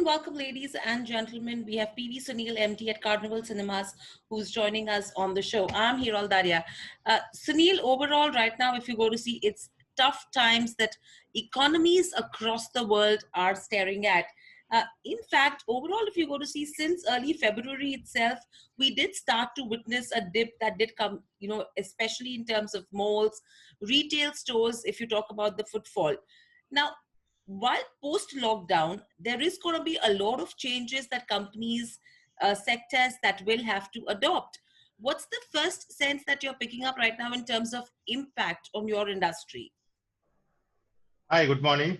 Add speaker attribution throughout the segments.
Speaker 1: welcome, ladies and gentlemen. We have PV Sunil, MD at Carnival Cinemas, who's joining us on the show. I'm Hiral, Dadia. Sunil, overall, right now, if you go to see, it's tough times that economies across the world are staring at. In fact, overall, if you go to see, since early February itself, we did start to witness a dip that did come, especially in terms of malls, retail stores, if you talk about the footfall. Now, while post lockdown, there is going to be a lot of changes that companies, sectors that will have to adopt. What's the first sense that you're picking up right now in terms of impact on your industry?
Speaker 2: Hi, good morning.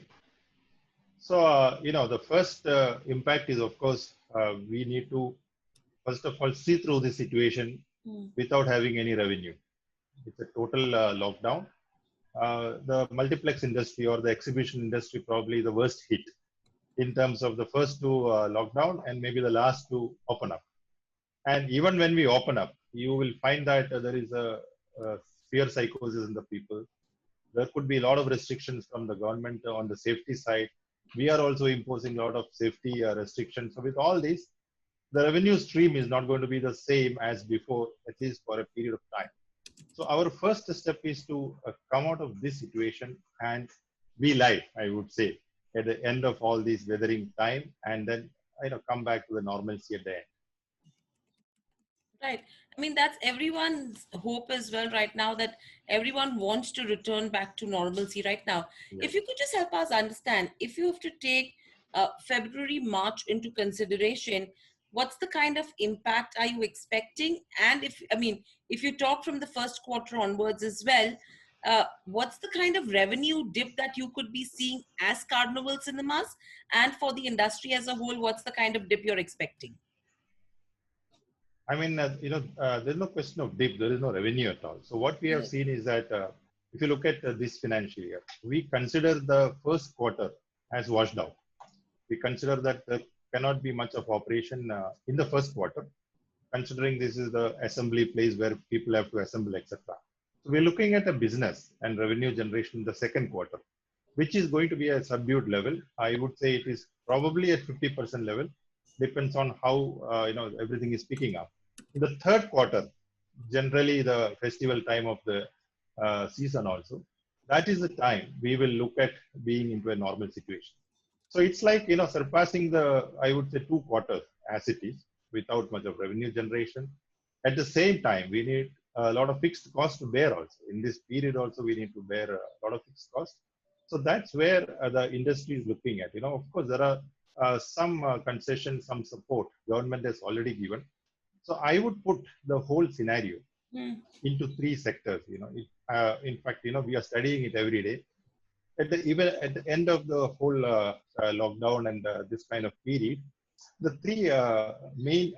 Speaker 2: So, the first impact is, of course, we need to, first of all, see through the situation without having any revenue. It's a total lockdown. The multiplex industry or the exhibition industry probably the worst hit in terms of the first two lockdown and maybe the last to open up. And even when we open up, you will find that there is a fear psychosis in the people. There could be a lot of restrictions from the government on the safety side. We are also imposing a lot of safety restrictions. So with all this, the revenue stream is not going to be the same as before, at least for a period of time. So our first step is to come out of this situation and be live, I would say, at the end of all this weathering time, and then come back to the normalcy at the end.
Speaker 1: Right. I mean, that's everyone's hope as well right now, that everyone wants to return back to normalcy right now.
Speaker 2: Yes.
Speaker 1: If you could just help us understand, if you have to take February, March into consideration, what's the kind of impact are you expecting? And if you talk from the first quarter onwards as well, what's the kind of revenue dip that you could be seeing as Carnival Cinemas? And for the industry as a whole, what's the kind of dip you're expecting?
Speaker 2: I mean, there's no question of dip. There is no revenue at all. So what we have seen is that if you look at this financial year, we consider the first quarter as washed out. We consider that there cannot be much of operation in the first quarter, considering this is the assembly place where people have to assemble, etc. So we're looking at a business and revenue generation in the second quarter, which is going to be a subdued level. I would say it is probably at 50% level. Depends on how everything is picking up. In the third quarter, generally the festival time of the season also, that is the time we will look at being into a normal situation. So it's like, surpassing the, I would say, 2 quarters as it is, without much of revenue generation. At the same time, we need a lot of fixed costs to bear also. In this period also, we need to bear a lot of fixed costs. So that's where the industry is looking at. Of course, there are some concessions, some support government has already given. So I would put the whole scenario into 3 sectors. In fact, we are studying it every day. Even at the end of the whole lockdown and this kind of period, the 3 main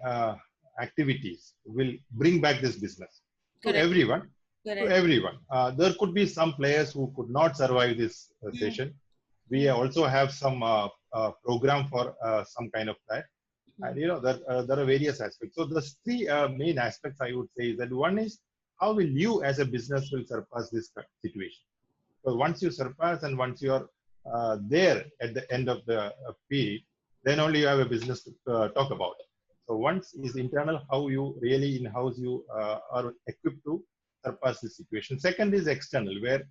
Speaker 2: activities will bring back this business to everyone.
Speaker 1: Correct.
Speaker 2: To everyone. There could be some players who could not survive this session. We also have some program for some kind of that. And there are various aspects. So the 3 main aspects I would say is that one is how will you as a business will surpass this situation. So once you surpass and once you are there at the end of the period, then only you have a business to talk about. So once is internal, how you really in-house you are equipped to surpass this situation. Second is external, where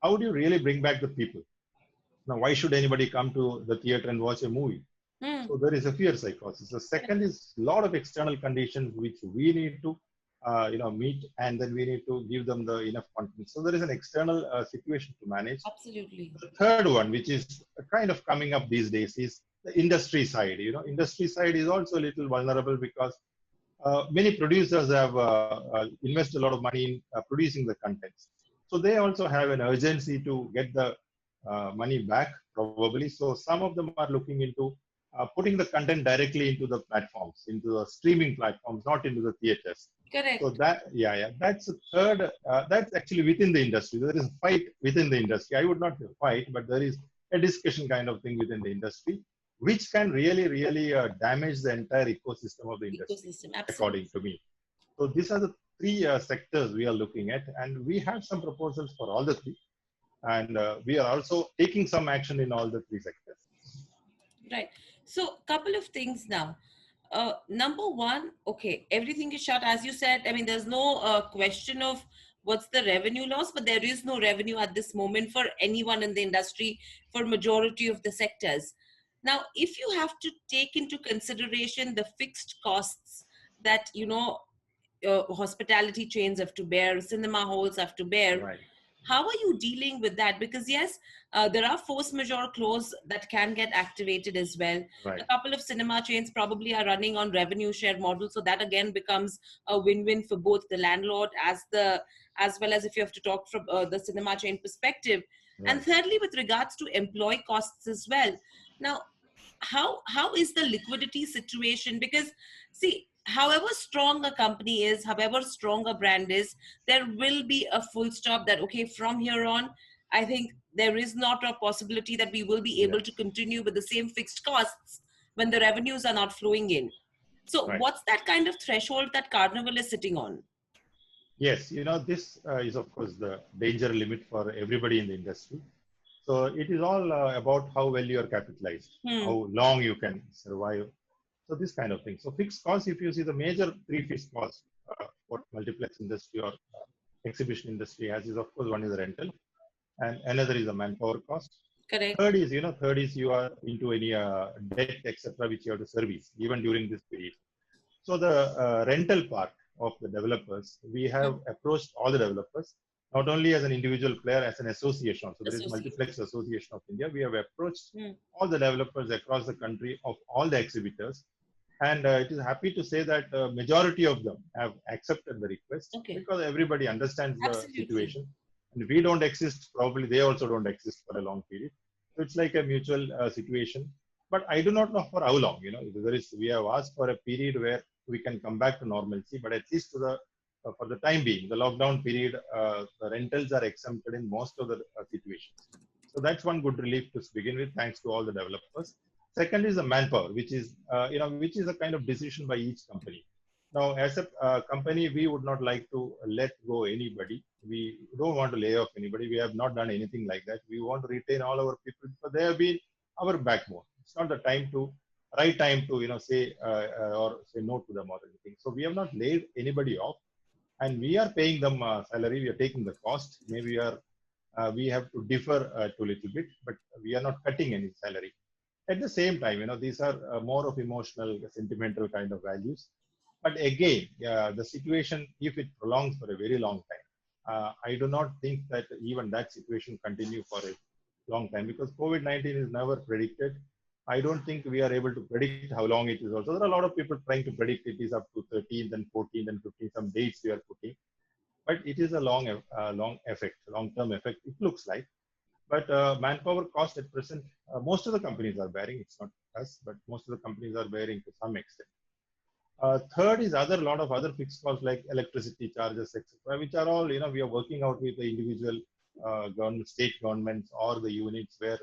Speaker 2: how do you really bring back the people? Now, why should anybody come to the theater and watch a movie? So there is a fear psychosis. The second is a lot of external conditions which we need to meet, and then we need to give them the enough confidence. So there is an external situation to manage.
Speaker 1: Absolutely.
Speaker 2: The third one, which is kind of coming up these days, is the industry side. Industry side is also a little vulnerable because many producers have invested a lot of money in producing the contents. So they also have an urgency to get the money back, probably. So some of them are looking into putting the content directly into the platforms, into the streaming platforms, not into the theaters.
Speaker 1: Correct.
Speaker 2: So that's a third, that's actually within the industry. There is a fight within the industry. I would not say fight, but there is a discussion kind of thing within the industry, which can really damage the entire ecosystem of the industry, according to me. So these are the 3 sectors we are looking at, and we have some proposals for all the 3. And we are also taking some action in all the 3 sectors.
Speaker 1: Right. So, couple of things now. Number one, okay, everything is shut, as you said. I mean, there's no question of what's the revenue loss, but there is no revenue at this moment for anyone in the industry for majority of the sectors. Now, if you have to take into consideration the fixed costs that hospitality chains have to bear, cinema halls have to bear,
Speaker 2: Right.
Speaker 1: how are you dealing with that? Because yes, there are force majeure clause that can get activated as well.
Speaker 2: Right.
Speaker 1: A couple of cinema chains probably are running on revenue share model, so that again becomes a win-win for both the landlord as well as if you have to talk from the cinema chain perspective. And
Speaker 2: Right.
Speaker 1: thirdly, with regards to employee costs as well. Now, how is the liquidity situation? Because see, however strong a company is, however strong a brand is, there will be a full stop that okay, from here on, I think there is not a possibility that we will be able to
Speaker 2: Yes.
Speaker 1: continue with the same fixed costs when the revenues are not flowing in. So
Speaker 2: Right.
Speaker 1: what's that kind of threshold that Carnival is sitting on?
Speaker 2: Yes. This is of course the danger limit for everybody in the industry. So it is all about how well you are capitalized,
Speaker 1: Hmm.
Speaker 2: how long you can survive. So this kind of thing. So fixed costs, if you see the major three fixed costs for multiplex industry or exhibition industry has is of course one is the rental and another is the manpower cost.
Speaker 1: Correct.
Speaker 2: Third is you are into any debt etc which you have to service even during this period. So the rental part of the developers, we
Speaker 1: Hmm.
Speaker 2: have approached all the developers, not only as an individual player, as an association. So there is
Speaker 1: Associate.
Speaker 2: Multiplex Association of India. We have approached
Speaker 1: Hmm.
Speaker 2: all the developers across the country of all the exhibitors. And it is happy to say that majority of them have accepted the request
Speaker 1: Okay.
Speaker 2: because everybody understands the
Speaker 1: Absolutely.
Speaker 2: situation. And if we don't exist, probably they also don't exist for a long period. So it's like a mutual situation. But I do not know for how long. We have asked for a period where we can come back to normalcy, but at least for the time being, the lockdown period, the rentals are exempted in most of the situations. So that's one good relief to begin with, thanks to all the developers. Second is the manpower, which is a kind of decision by each company. Now, as a company, we would not like to let go anybody. We don't want to lay off anybody. We have not done anything like that. We want to retain all our people because they have been our backbone. It's not the right time to say or say no to them or anything. So we have not laid anybody off, and we are paying them salary. We are taking the cost. Maybe we have to differ to a little bit, but we are not cutting any salary. At the same time, these are more of emotional, sentimental kind of values. But again, the situation, if it prolongs for a very long time, I do not think that even that situation continue for a long time because COVID-19 is never predicted. I don't think we are able to predict how long it is. Also, there are a lot of people trying to predict it is up to 13th and 14th and 15th. Some dates we are putting, but it is a long effect, long-term effect. It looks like. But manpower cost at present, most of the companies are bearing. It's not us, but most of the companies are bearing to some extent. Third is other lot of other fixed costs like electricity charges, etc., which are all we are working out with the individual government, state governments, or the units where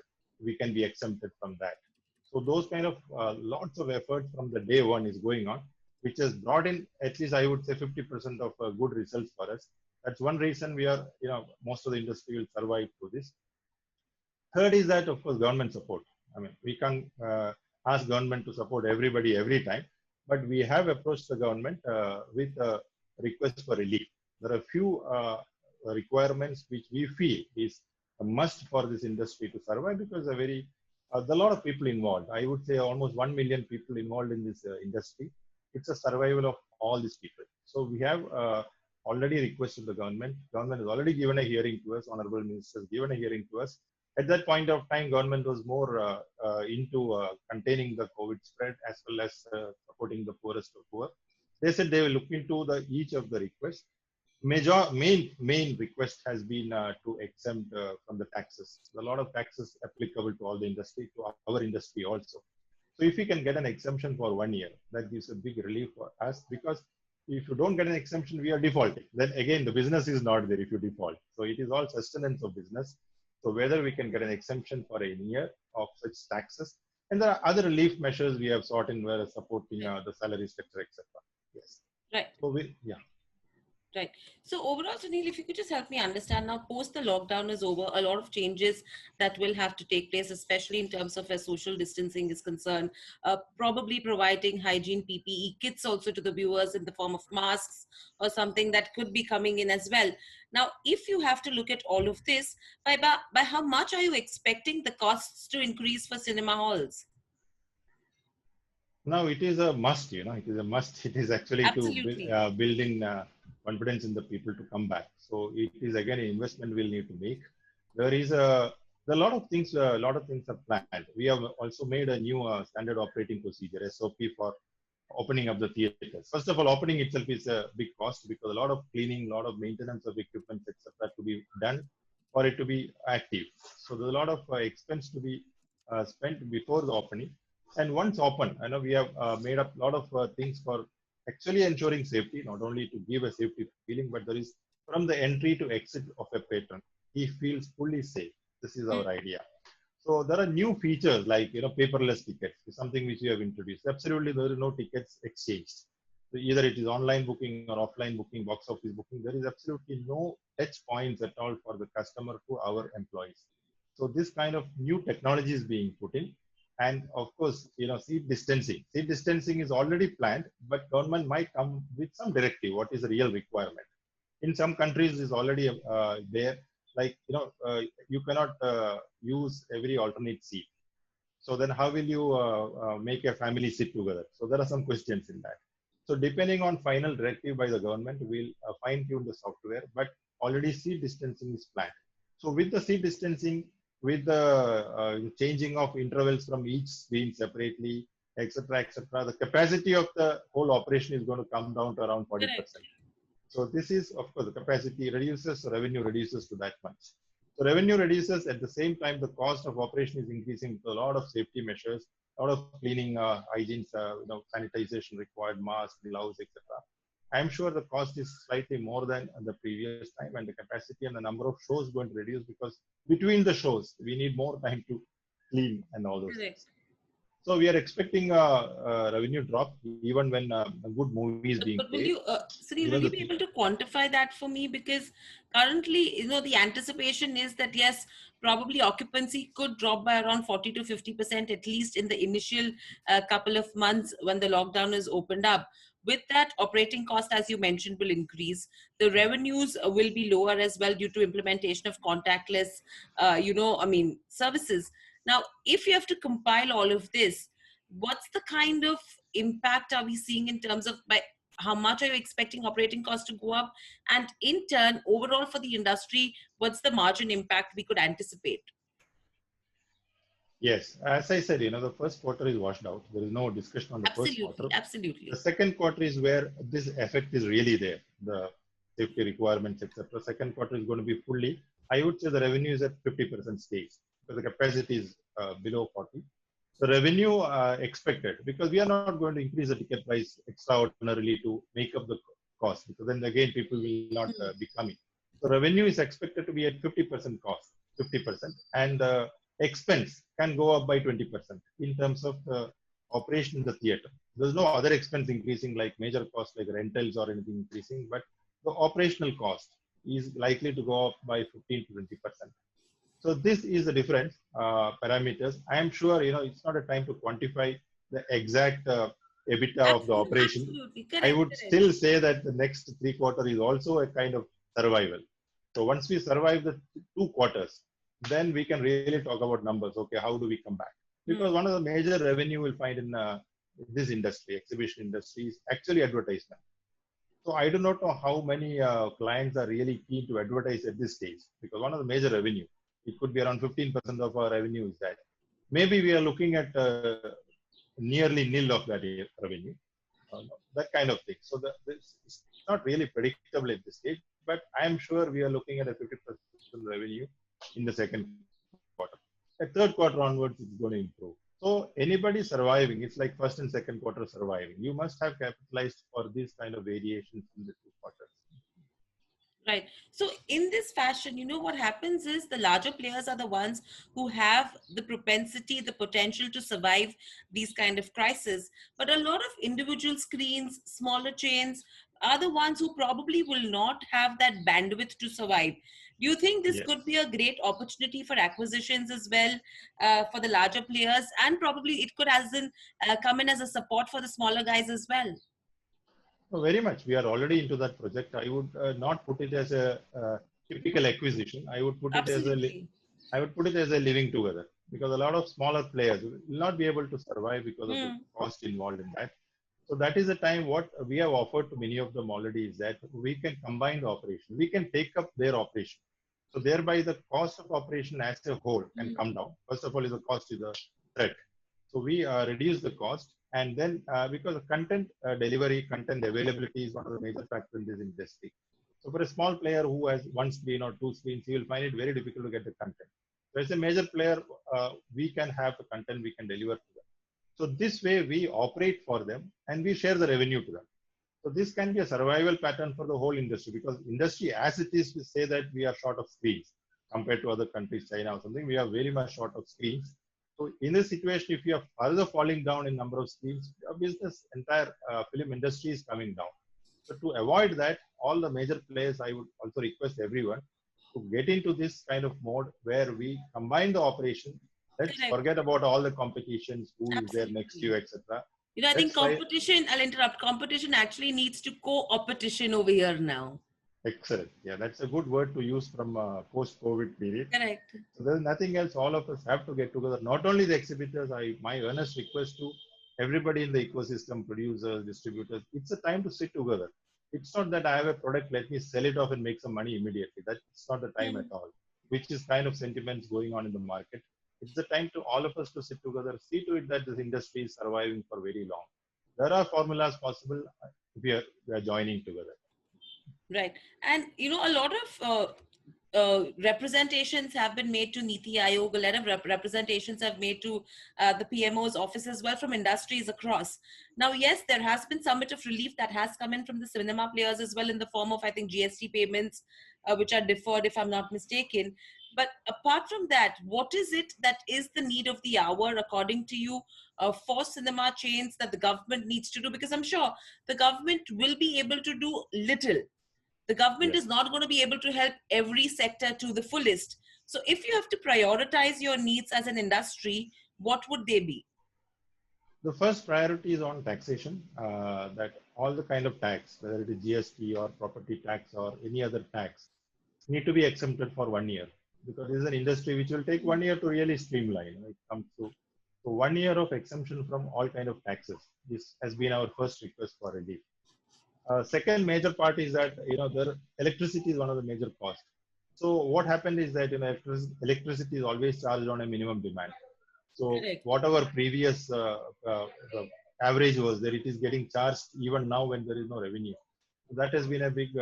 Speaker 2: we can be exempted from that. So those kind of lots of effort from the day one is going on, which has brought in at least I would say 50% of good results for us. That's one reason we are most of the industry will survive through this. Third is that, of course, government support. I mean, we can't ask government to support everybody every time, but we have approached the government with a request for relief. There are a few requirements which we feel is a must for this industry to survive because there are a lot of people involved. I would say almost 1 million people involved in this industry. It's a survival of all these people. So we have already requested the government. Government has already given a hearing to us. Honorable Minister has given a hearing to us. At that point of time, government was more into containing the COVID spread as well as supporting the poorest of poor. They said they will look into each of the requests. Main request has been to exempt from the taxes. There are a lot of taxes applicable to all the industry, to our industry also. So if we can get an exemption for 1 year, that gives a big relief for us because if you don't get an exemption, we are defaulting. Then again, the business is not there if you default. So it is all sustenance of business. So whether we can get an exemption for a year of such taxes, and there are other relief measures we have sought in where supporting the salary structure, etc. Yes.
Speaker 1: Right.
Speaker 2: So yeah.
Speaker 1: Right. So overall, Sunil, if you could just help me understand now, post the lockdown is over, a lot of changes that will have to take place, especially in terms of where social distancing is concerned, probably providing hygiene PPE kits also to the viewers in the form of masks or something that could be coming in as well. Now, if you have to look at all of this, by how much are you expecting the costs to increase for cinema halls?
Speaker 2: Now it is a must, it is a must. It is actually to
Speaker 1: Absolutely.
Speaker 2: build in confidence in the people to come back. So it is again an investment we'll need to make. There is a lot of things are planned. We have also made a new standard operating procedure (SOP) for opening up the theaters. First of all, opening itself is a big cost because a lot of cleaning, a lot of maintenance of equipment, etc., to be done for it to be active. So there's a lot of expense to be spent before the opening. And once open, I know we have made up a lot of things for actually ensuring safety, not only to give a safety feeling, but there is from the entry to exit of a patron, he feels fully safe. This is our idea. So there are new features like paperless tickets, something which we have introduced. Absolutely, there is no tickets exchanged. So either it is online booking or offline booking, box office booking. There is absolutely no touch points at all for the customer to our employees. So this kind of new technology is being put in, and of course, seat distancing. Seat distancing is already planned, but government might come with some directive. What is the real requirement? In some countries, is already there. Like you cannot use every alternate seat. So then how will you make a family sit together? So there are some questions in that. So depending on final directive by the government, we'll fine tune the software, but already seat distancing is planned. So with the seat distancing, with the changing of intervals from each screen separately, etc., the capacity of the whole operation is going to come down to around 40%. So this is, of course, the capacity reduces, so revenue reduces to that much. So revenue reduces at the same time, the cost of operation is increasing with a lot of safety measures, a lot of cleaning, hygiene, sanitization required, masks, gloves, etc. I'm sure the cost is slightly more than the previous time, and the capacity and the number of shows going to reduce because between the shows, we need more time to clean and all those
Speaker 1: Correct.
Speaker 2: things. So we are expecting a revenue drop even when a good movie is being
Speaker 1: But will
Speaker 2: played.
Speaker 1: you, Sunil, will you be able to quantify that for me? Because currently, the anticipation is that yes, probably occupancy could drop by around 40 to 50%, at least in the initial couple of months when the lockdown is opened up. With that, operating cost, as you mentioned, will increase. The revenues will be lower as well due to implementation of contactless, services. Now, if you have to compile all of this, what's the kind of impact are we seeing in terms of by how much are you expecting operating costs to go up? And in turn, overall for the industry, what's the margin impact we could anticipate?
Speaker 2: Yes, as I said, the first quarter is washed out. There is no discussion on the first
Speaker 1: Absolutely,
Speaker 2: quarter. The
Speaker 1: absolutely.
Speaker 2: second quarter is where this effect is really there. The safety requirements, etc. Second quarter is going to be fully. I would say the revenue is at 50% stage because the capacity is below 40. The revenue expected because we are not going to increase the ticket price extraordinarily to make up the cost because then again people will not be coming. So revenue is expected to be at 50% cost, 50%, and expense can go up by 20% in terms of the operation in the theater. There's no other expense increasing like major costs like rentals or anything increasing, but the operational cost is likely to go up by 15 to 20%. So this is the different parameters. I am sure it's not a time to quantify the exact EBITDA of the operation.
Speaker 1: Absolutely.
Speaker 2: I
Speaker 1: Correct,
Speaker 2: would
Speaker 1: correct.
Speaker 2: still say that the next 3 quarters is also a kind of survival. So once we survive the 2 quarters, then we can really talk about numbers. Okay, how do we come back? Because one of the major revenue we'll find in this industry, exhibition industry, is actually advertisement. So I do not know how many clients are really keen to advertise at this stage because one of the major revenue, it could be around 15% of our revenue is that. Maybe we are looking at nearly nil of that revenue, that kind of thing. So it's not really predictable at this stage, but I am sure we are looking at a 50% revenue in the second quarter. The third quarter onwards, it's going to improve. So anybody surviving, it's like first and second quarter surviving. You must have capitalized for these kind of variations in the 2 quarters.
Speaker 1: Right. So in this fashion, what happens is the larger players are the ones who have the propensity, the potential to survive these kind of crises. But a lot of individual screens, smaller chains, are the ones who probably will not have that bandwidth to survive. Do you think this could
Speaker 2: Yes.
Speaker 1: be a great opportunity for acquisitions as well, for the larger players, and probably it could as in come in as a support for the smaller guys as well?
Speaker 2: No, very much. We are already into that project. I would not put it as a typical acquisition. I would put it as
Speaker 1: Absolutely.
Speaker 2: I would put it as a living together, because a lot of smaller players will not be able to survive because of the
Speaker 1: Hmm.
Speaker 2: cost involved in that. So that is the time what we have offered to many of them already is that we can combine the operation. We can take up their operation. So thereby the cost of operation as a whole can
Speaker 1: Hmm.
Speaker 2: come down. First of all, is the cost is a threat. So we reduce the cost, and then because the content delivery, content availability is one of the major factors in this industry. So for a small player who has one screen or two screens, he will find it very difficult to get the content. So as a major player, we can have the content we can deliver to them. So this way we operate for them and we share the revenue to them. So this can be a survival pattern for the whole industry, because industry as it is, we say that we are short of screens compared to other countries, China or something. We are very much short of screens. So in this situation, if you are further falling down in number of screens, your business, entire film industry is coming down. So to avoid that, all the major players, I would also request everyone to get into this kind of mode where we combine the operation. Let's
Speaker 1: Correct.
Speaker 2: forget about all the competitions, who is there next to
Speaker 1: Absolutely.
Speaker 2: you, etc.
Speaker 1: You know, I think
Speaker 2: Let's try.
Speaker 1: competition, I'll interrupt, competition actually needs to co-opetition over here now.
Speaker 2: Excellent. Yeah, that's a good word to use from post-COVID period.
Speaker 1: Correct.
Speaker 2: So there's nothing else. All of us have to get together. Not only the exhibitors. My earnest request to everybody in the ecosystem, producers, distributors. It's a time to sit together. It's not that I have a product, let me sell it off and make some money immediately. That's not the time at
Speaker 1: Hmm.
Speaker 2: all. Which is kind of sentiments going on in the market. It's the time to all of us to sit together, see to it that this industry is surviving for very long. There are formulas possible if we are joining together.
Speaker 1: Right. And, you know, a lot of representations have been made to Niti Aayog, a lot of representations have made to the PMO's office as well from industries across. Now, yes, there has been some bit of relief that has come in from the cinema players as well in the form of, I think, GST payments, which are deferred, if I'm not mistaken. But apart from that, what is it that is the need of the hour, according to you, for cinema chains that the government needs to do? Because I'm sure the government will be able to do little. The government
Speaker 2: Yes.
Speaker 1: is not going to be able to help every sector to the fullest. So if you have to prioritize your needs as an industry, what would they be?
Speaker 2: The first priority is on taxation, that all the kind of tax, whether it is GST or property tax or any other tax, need to be exempted for 1 year, because this is an industry which will take 1 year to really streamline. It comes to so 1 year of exemption from all kind of taxes. This has been our first request for relief. Second major part is that the electricity is one of the major costs. So what happened is that electricity is always charged on a minimum demand. So
Speaker 1: Correct.
Speaker 2: whatever previous the average was there, it is getting charged even now when there is no revenue. So that has been a big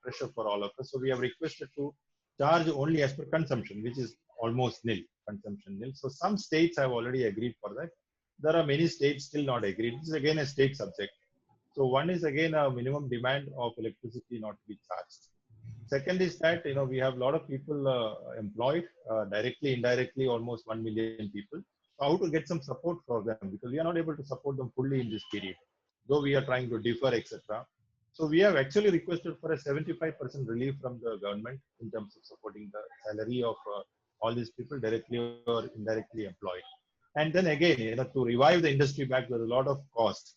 Speaker 2: pressure for all of us. So we have requested to charge only as per consumption, which is almost nil, consumption nil. So some states have already agreed for that. There are many states still not agreed. This is again a state subject. So one is again a minimum demand of electricity not to be charged. Second is that we have a lot of people employed directly, indirectly, almost 1 million people. So how to get some support for them, because we are not able to support them fully in this period, though we are trying to defer, etc. So we have actually requested for a 75% relief from the government in terms of supporting the salary of all these people directly or indirectly employed. And then again, to revive the industry back, there's a lot of cost.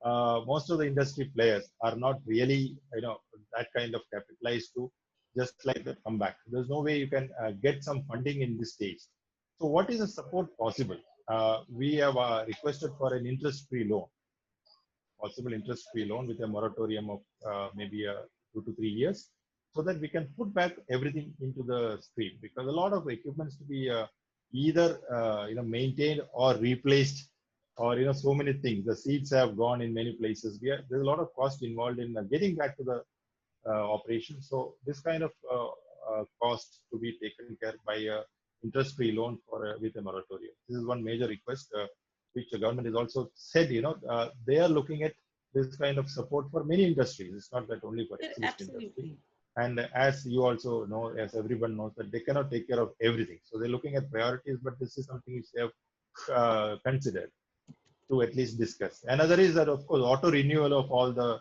Speaker 2: Most of the industry players are not really that kind of capitalized to just like that come back. There's no way you can get some funding in this stage. So what is the support possible? We have requested for an interest-free loan, possible interest-free loan with a moratorium of maybe 2 to 3 years, so that we can put back everything into the stream, because a lot of equipments to be either maintained or replaced, or so many things. The seats have gone in many places. There's a lot of cost involved in getting back to the operation. So this kind of cost to be taken care by a interest-free loan for with a moratorium. This is one major request which the government has also said. They are looking at this kind of support for many industries. It's not that only for exhibition industry.
Speaker 1: Absolutely.
Speaker 2: And as you also know, as everyone knows, that they cannot take care of everything. So they're looking at priorities, but this is something which they have considered to at least discuss. Another is that, of course, auto renewal of all the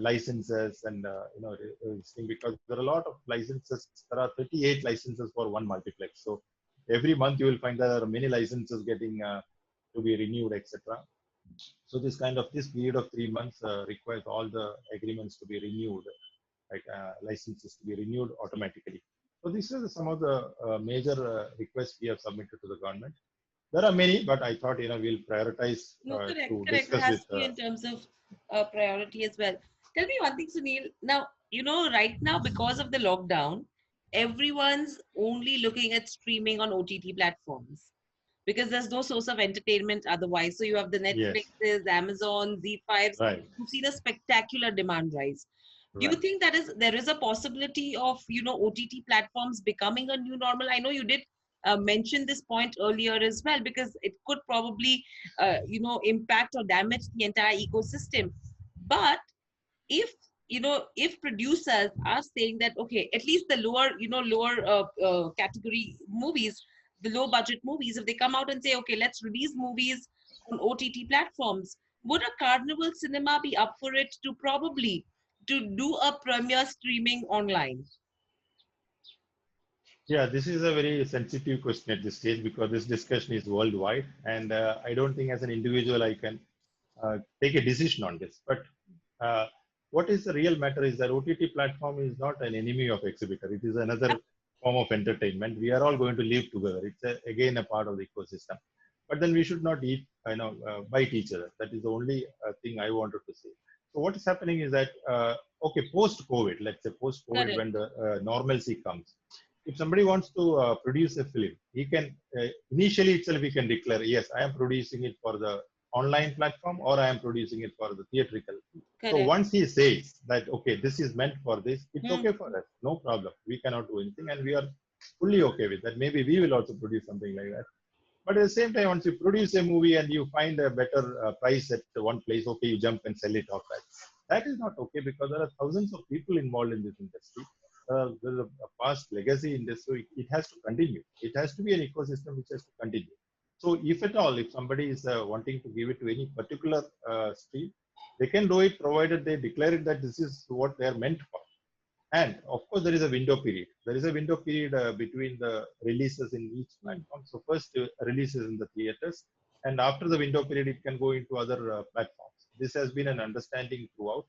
Speaker 2: licenses and because there are a lot of licenses. There are 38 licenses for one multiplex. So every month you will find that there are many licenses getting to be renewed, etc. So this period of 3 months requires all the agreements to be renewed, like licenses to be renewed automatically. So these are some of the major requests we have submitted to the government. There are many, but I thought we'll prioritize
Speaker 1: No, correct,
Speaker 2: to
Speaker 1: correct. It
Speaker 2: discuss
Speaker 1: has
Speaker 2: with.
Speaker 1: to be in terms of priority as well. Tell me one thing, Sunil. Now, right now, because of the lockdown, everyone's only looking at streaming on OTT platforms because there's no source of entertainment otherwise. So you have the
Speaker 2: Yes,
Speaker 1: Netflixes, Amazon, Z5s.
Speaker 2: right,
Speaker 1: You've seen a spectacular demand rise. Do you
Speaker 2: right.
Speaker 1: think there is a possibility of OTT platforms becoming a new normal? I know you did mention this point earlier as well, because it could probably impact or damage the entire ecosystem. But if if producers are saying that, okay, at least the lower category movies, the low budget movies, if they come out and say, okay, let's release movies on OTT platforms, would a Carnival cinema be up for it to probably to do a premiere streaming online?
Speaker 2: Yeah, this is a very sensitive question at this stage because this discussion is worldwide, and I don't think as an individual I can take a decision on this. But uh, what is the real matter is that OTT platform is not an enemy of exhibitor. It is another form of entertainment. We are all going to live together. It's again a part of the ecosystem. But then we should not bite each other. That is the only thing I wanted to say. So what is happening is that okay, post COVID, let's say post COVID,
Speaker 1: Correct.
Speaker 2: when the normalcy comes, if somebody wants to produce a film, he can initially itself he can declare, yes, I am producing it for the online platform or I am producing it for the theatrical. So
Speaker 1: Correct.
Speaker 2: once he says that, okay, this is meant for this, it's
Speaker 1: Hmm.
Speaker 2: okay for us, no problem. We cannot do anything, and we are fully okay with that. Maybe we will also produce something like that. But at the same time, once you produce a movie and you find a better price at one place, okay, you jump and sell it off that. That is not okay because there are thousands of people involved in this industry. There's a past legacy in this, so it has to continue. It has to be an ecosystem which has to continue. So, if at all, if somebody is wanting to give it to any particular stream, they can do it provided they declare it that this is what they are meant for. And of course, there is a window period. There is a window period between the releases in each platform. So first releases in the theaters, and after the window period, it can go into other platforms. This has been an understanding throughout,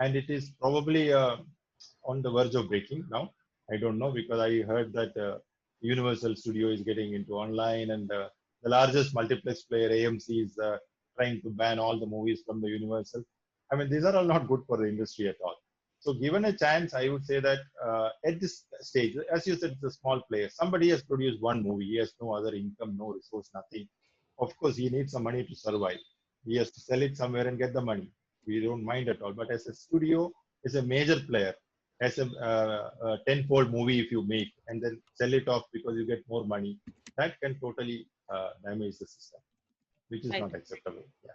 Speaker 2: and it is probably on the verge of breaking now. I don't know because I heard that Universal Studio is getting into online, and the largest multiplex player AMC is trying to ban all the movies from the Universal. I mean, these are all not good for the industry at all. So given a chance, I would say that at this stage, as you said, it's a small player. Somebody has produced one movie. He has no other income, no resource, nothing. Of course, he needs some money to survive. He has to sell it somewhere and get the money. We don't mind at all. But as a studio, as a major player, as a tenfold movie if you make and then sell it off because you get more money, that can totally damage the system, which is
Speaker 1: Right.
Speaker 2: not acceptable. Yeah.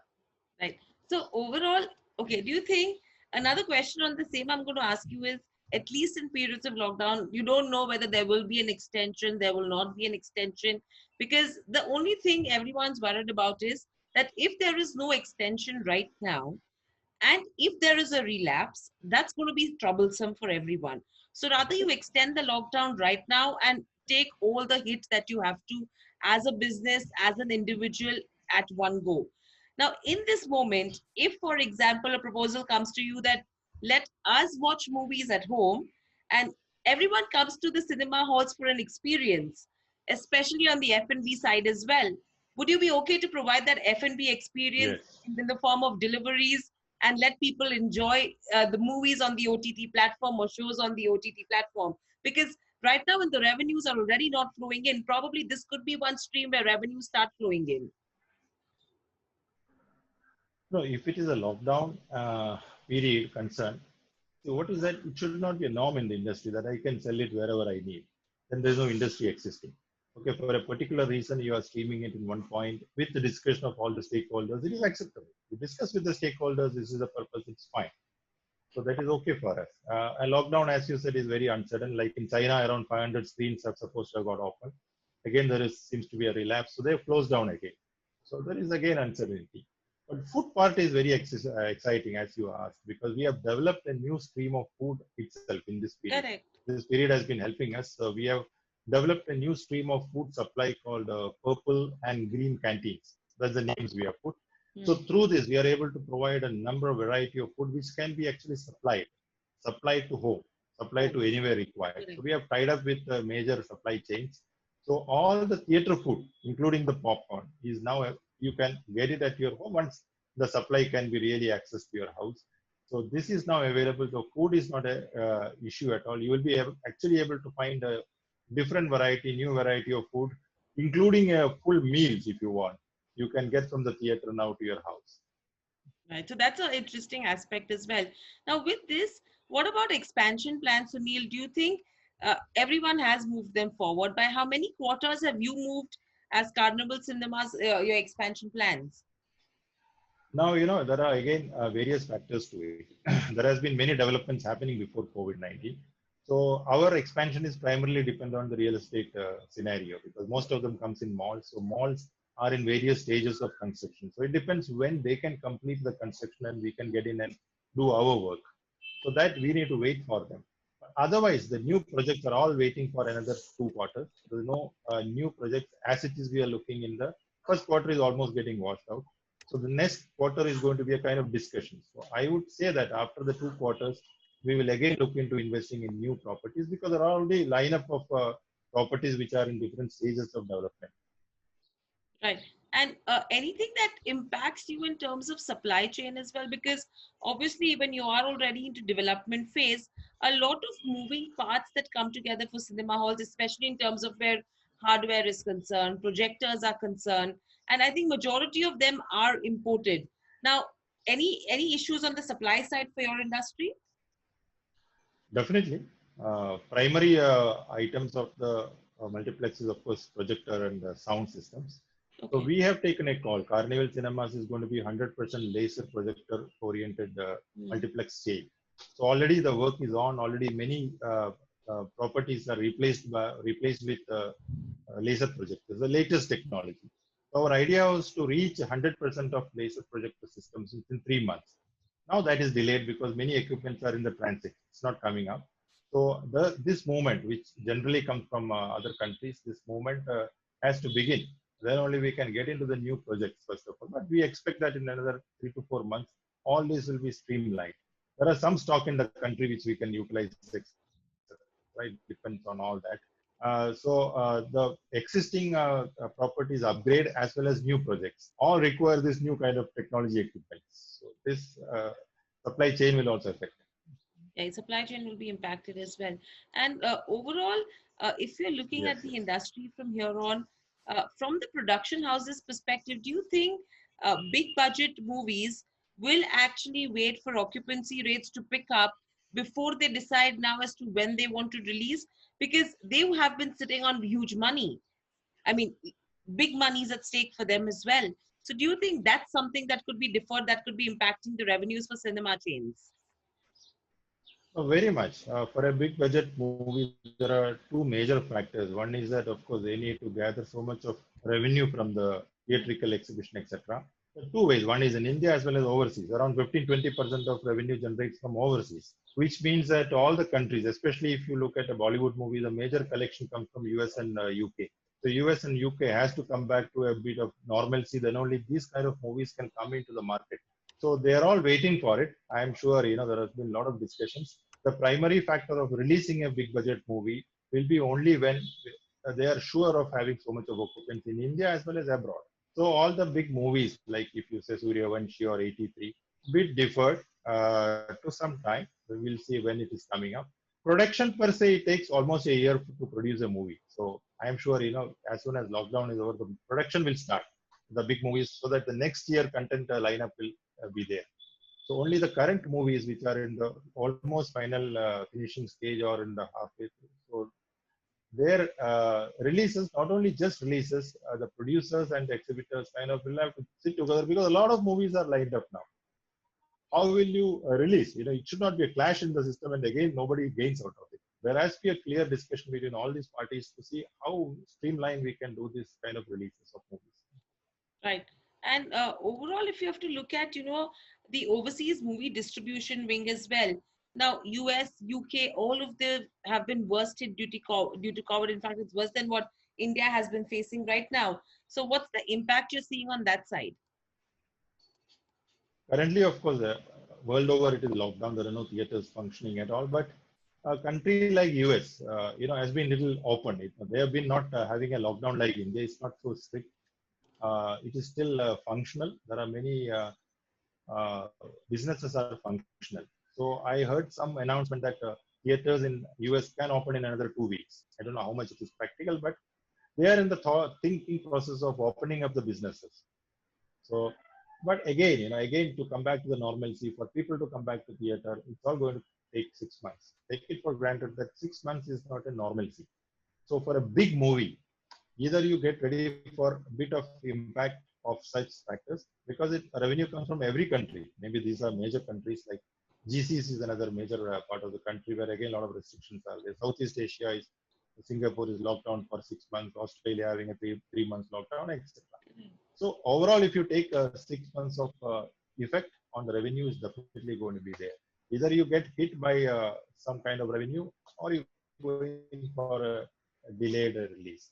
Speaker 1: Right. So overall, okay, do you think, another question on the same I'm going to ask you is, at least in periods of lockdown, you don't know whether there will be an extension, there will not be an extension, because the only thing everyone's worried about is that if there is no extension right now, and if there is a relapse, that's going to be troublesome for everyone. So rather you extend the lockdown right now and take all the hits that you have to as a business, as an individual at one go. Now, in this moment, if, for example, a proposal comes to you that let us watch movies at home and everyone comes to the cinema halls for an experience, especially on the F&B side as well, would you be okay to provide that F&B experience
Speaker 2: Yes.
Speaker 1: in the form of deliveries and let people enjoy the movies on the OTT platform or shows on the OTT platform? Because right now, when the revenues are already not flowing in, probably this could be one stream where revenues start flowing in.
Speaker 2: No, if it is a lockdown period concern, so what is that? It should not be a norm in the industry that I can sell it wherever I need. Then there's no industry existing. Okay, for a particular reason, you are streaming it in one point with the discussion of all the stakeholders. It is acceptable. You discuss with the stakeholders, this is the purpose, it's fine. So that is okay for us. A lockdown, as you said, is very uncertain. Like in China, around 500 screens are supposed to have got open. Again, seems to be a relapse. So they've closed down again. So there is again uncertainty. But food part is very exciting, as you asked, because we have developed a new stream of food itself in this period.
Speaker 1: Correct.
Speaker 2: This period has been helping us. We have developed a new stream of food supply called purple and green canteens. That's the names we have put. So through this, we are able to provide a number of variety of food which can be actually supplied to home, supplied to anywhere required. So we have tied up with major supply chains. So all the theater food, including the popcorn, is now you can get it at your home once the supply can be really accessed to your house. So this is now available. So food is not a issue at all. You will be actually able to find a different variety, new variety of food, including full meals if you want. You can get from the theater now to your house.
Speaker 1: Right. So that's an interesting aspect as well. Now, with this, what about expansion plans, Sunil? Do you think everyone has moved them forward? By how many quarters have you moved as Carnival Cinemas, your expansion plans?
Speaker 2: Now, there are again various factors to it. There has been many developments happening before COVID-19. So our expansion is primarily dependent on the real estate scenario because most of them comes in malls. So malls are in various stages of construction. So it depends when they can complete the construction and we can get in and do our work. So that we need to wait for them. Otherwise, the new projects are all waiting for another 2 quarters. There is no new projects as it is. We are looking in the first quarter is almost getting washed out. So the next quarter is going to be a kind of discussion. So I would say that after the 2 quarters, we will again look into investing in new properties because there are already lineup of properties which are in different stages of development.
Speaker 1: Right. And anything that impacts you in terms of supply chain as well, because obviously when you are already into development phase, a lot of moving parts that come together for cinema halls, especially in terms of where hardware is concerned, projectors are concerned, and I think majority of them are imported. Now, any issues on the supply side for your industry?
Speaker 2: Definitely. Primary items of the multiplex is, of course, projector and sound systems. So
Speaker 1: Okay.
Speaker 2: we have taken a call. Carnival Cinemas is going to be 100% laser projector oriented multiplex chain. So already the work is on. Already many properties are replaced with laser projectors, the latest technology. So our idea was to reach 100% of laser projector systems within 3 months. Now that is delayed because many equipments are in the transit. It's not coming up. So this movement, which generally comes from other countries, this movement has to begin. Then only we can get into the new projects, first of all. But we expect that in another 3 to 4 months, all this will be streamlined. There are some stock in the country which we can utilize, etc. Right? Depends on all that. The existing properties upgrade as well as new projects all require this new kind of technology equipment. So this supply chain will also affect.
Speaker 1: Yeah, supply chain will be impacted as well. And overall, if you're looking
Speaker 2: Yes,
Speaker 1: at the
Speaker 2: yes.
Speaker 1: industry from here on, from the production houses perspective, do you think big budget movies will actually wait for occupancy rates to pick up before they decide now as to when they want to release? Because they have been sitting on huge money. I mean, big money's at stake for them as well. So do you think that's something that could be deferred, that could be impacting the revenues for cinema chains?
Speaker 2: Very much. For a big budget movie, there are two major factors. One is that, of course, they need to gather so much of revenue from the theatrical exhibition, etc. Two ways. One is in India as well as overseas. Around 15-20% of revenue generates from overseas, which means that all the countries, especially if you look at a Bollywood movie, the major collection comes from US and UK. So US and UK has to come back to a bit of normalcy. Then only these kind of movies can come into the market. So they are all waiting for it. I am sure, there has been a lot of discussions. The primary factor of releasing a big budget movie will be only when they are sure of having so much of occupancy in India as well as abroad. So all the big movies, like if you say Suryavanshi or 83, bit deferred to some time. We will see when it is coming up. Production per se, it takes almost a year to produce a movie. So I am sure, as soon as lockdown is over, the production will start. The big movies, so that the next year content lineup will be there. So only the current movies which are in the almost final finishing stage or in the halfway through. So their releases, not only just releases, the producers and the exhibitors kind of will have to sit together because a lot of movies are lined up now. How will you release? It should not be a clash in the system and again nobody gains out of it. There has to be a clear discussion between all these parties to see how streamlined we can do this kind of releases of movies.
Speaker 1: Right. And overall, if you have to look at, the overseas movie distribution wing as well. Now, US, UK, all of them have been worst hit due to COVID. In fact, it's worse than what India has been facing right now. So, what's the impact you're seeing on that side?
Speaker 2: Currently, of course, world over it is lockdown. There are no theaters functioning at all. But a country like US, has been little open. They have been not having a lockdown like India. It's not so strict. It is still functional. There are many businesses are functional. So I heard some announcement that theaters in US can open in another 2 weeks. I don't know how much it is practical, but they are in the thinking process of opening up the businesses. So, but again, again to come back to the normalcy, for people to come back to theater, it's all going to take 6 months. Take it for granted that 6 months is not a normalcy. So for a big movie, either you get ready for a bit of impact of such factors because revenue comes from every country. Maybe these are major countries like GCC is another major part of the country where again a lot of restrictions are there. Southeast Asia is Singapore is locked down for 6 months, Australia having a three months lockdown, etc. So overall, if you take 6 months of effect on the revenue is definitely going to be there. Either you get hit by some kind of revenue or you go in for a delayed release.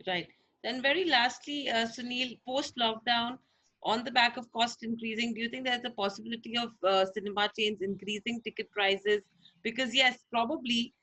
Speaker 1: Right. Then very lastly, Sunil, post-lockdown, on the back of cost increasing, do you think there's a possibility of cinema chains increasing ticket prices? Because yes, probably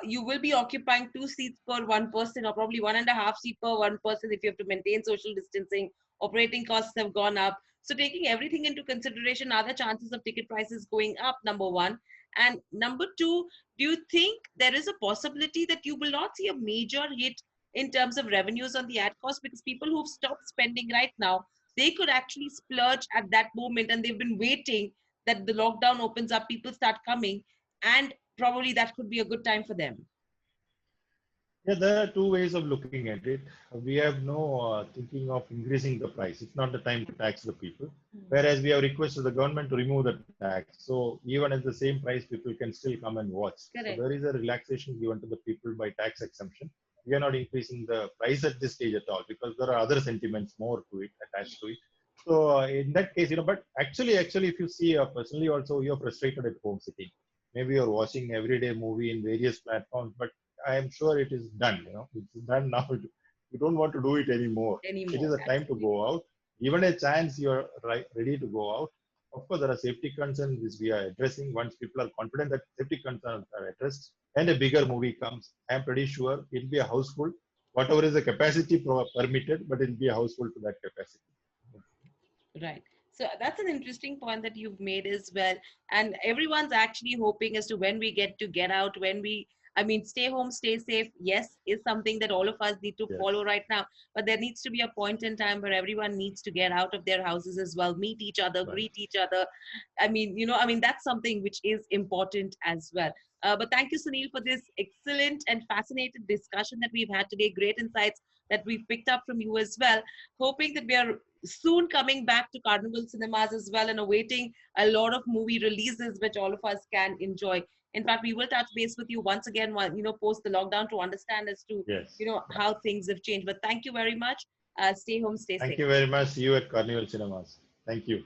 Speaker 1: you will be occupying 2 seats per one person, or probably 1.5 seat per one person if you have to maintain social distancing. Operating costs have gone up. So taking everything into consideration, are the chances of ticket prices going up? Number one. And number two, do you think there is a possibility that you will not see a major hit in terms of revenues on the ad cost, because people who've stopped spending right now, they could actually splurge at that moment, and they've been waiting that the lockdown opens up, people start coming, and probably that could be a good time for them.
Speaker 2: Yeah, there are two ways of looking at it. We have no thinking of increasing the price. It's not the time to tax the people. Whereas we have requested the government to remove the tax. So even at the same price, people can still come and watch. So
Speaker 1: Correct.
Speaker 2: there is a relaxation given to the people by tax exemption. We are not increasing the price at this stage at all because there are other sentiments more to it attached to it. So in that case, but actually, if you see personally also, you're frustrated at home sitting. Maybe you're watching everyday movie in various platforms, but I am sure it is done. It's done now. You don't want to do it anymore. It is
Speaker 1: Anymore.
Speaker 2: a time to go out. Even a chance you're ready to go out. Of course, there are safety concerns which we are addressing. Once people are confident that safety concerns are addressed and a bigger movie comes, I'm pretty sure it'll be a houseful. Whatever is the capacity permitted, but it'll be a houseful to that capacity.
Speaker 1: Right. So that's an interesting point that you've made as well. And everyone's actually hoping as to when we get out, stay home, stay safe, yes, is something that all of us need to
Speaker 2: Yes.
Speaker 1: follow right now. But there needs to be a point in time where everyone needs to get out of their houses as well, meet each other,
Speaker 2: Right.
Speaker 1: greet each other. That's something which is important as well. But thank you, Sunil, for this excellent and fascinating discussion that we've had today. Great insights that we've picked up from you as well. Hoping that we are soon coming back to Carnival cinemas as well, and awaiting a lot of movie releases which all of us can enjoy. In fact, we will touch base with you once again, post the lockdown, to understand as to,
Speaker 2: Yes.
Speaker 1: how things have changed. But thank you very much. Stay home, stay safe.
Speaker 2: Thank you very much. See you at Carnival Cinemas. Thank you.